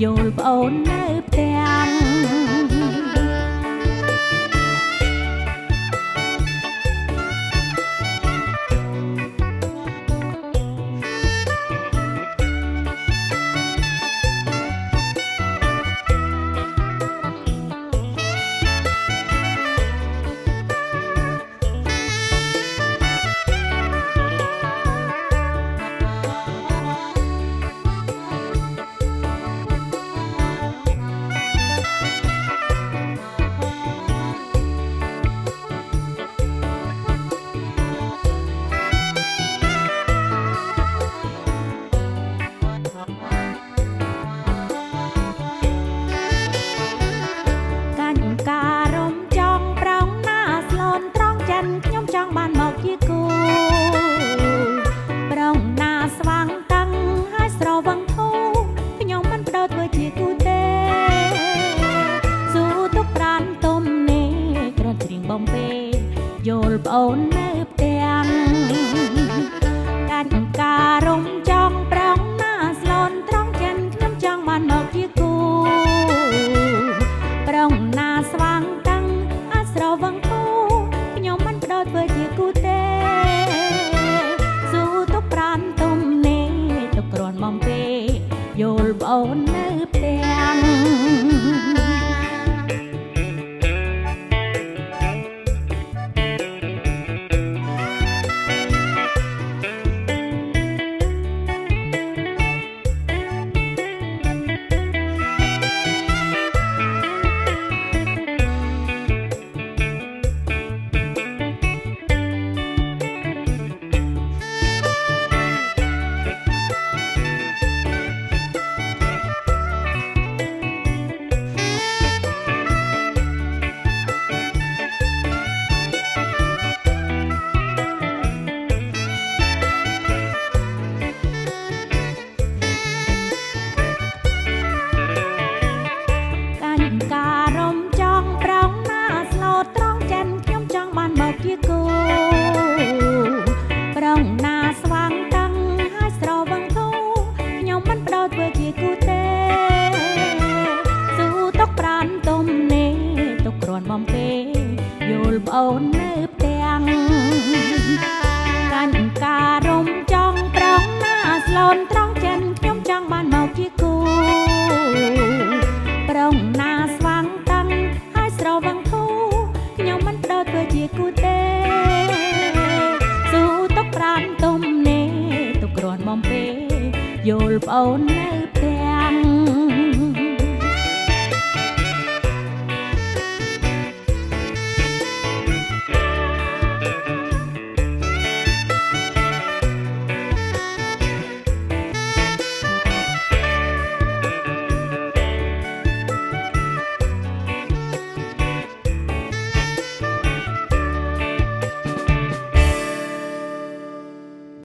យល់ប្អូននៅផ្ទះយល់ប្អូននៅផ្ទះកាច់ការរំចង់ប្រងណាស្លូនត្រង់ចិនខ្ញុំចង់បានមកជាគូប្រងណាស្វាងតាំងអាចស្រវឹងគូខ្ញុំមិនបដោតធ្វើជាគូទេស៊ូទុកប្រានទុំនេះទុកគ្រាន់បំពេយល់ប្អូននៅផ្ទះការរំចង់ប្រងណាស្លូតត្រង់ចិនខ្ញុំចង់បានមកជាគូប្រងណាស្វាងតាំងហើយស្រវឹងគូខ្ញុំមិនបដោតធ្វើជាគូទេស៊ូទុកប្រានទុំនេះទុកគ្រាន់បំពេយល់ប្អូននៅផ្ទះកាច់ការរំចង់ប្រងណាស្លូតត្រង់ចិនខ្ញុំចង់បានមកជាគូប្រងណាស្វាងតាំងហើយស្រវឹងគូខ្ញុំមិនបដោតធ្វើជាគូទេស៊ូទុកប្រានទុំនេះទុកគ្រាន់បំពេយល់ប្អូននៅ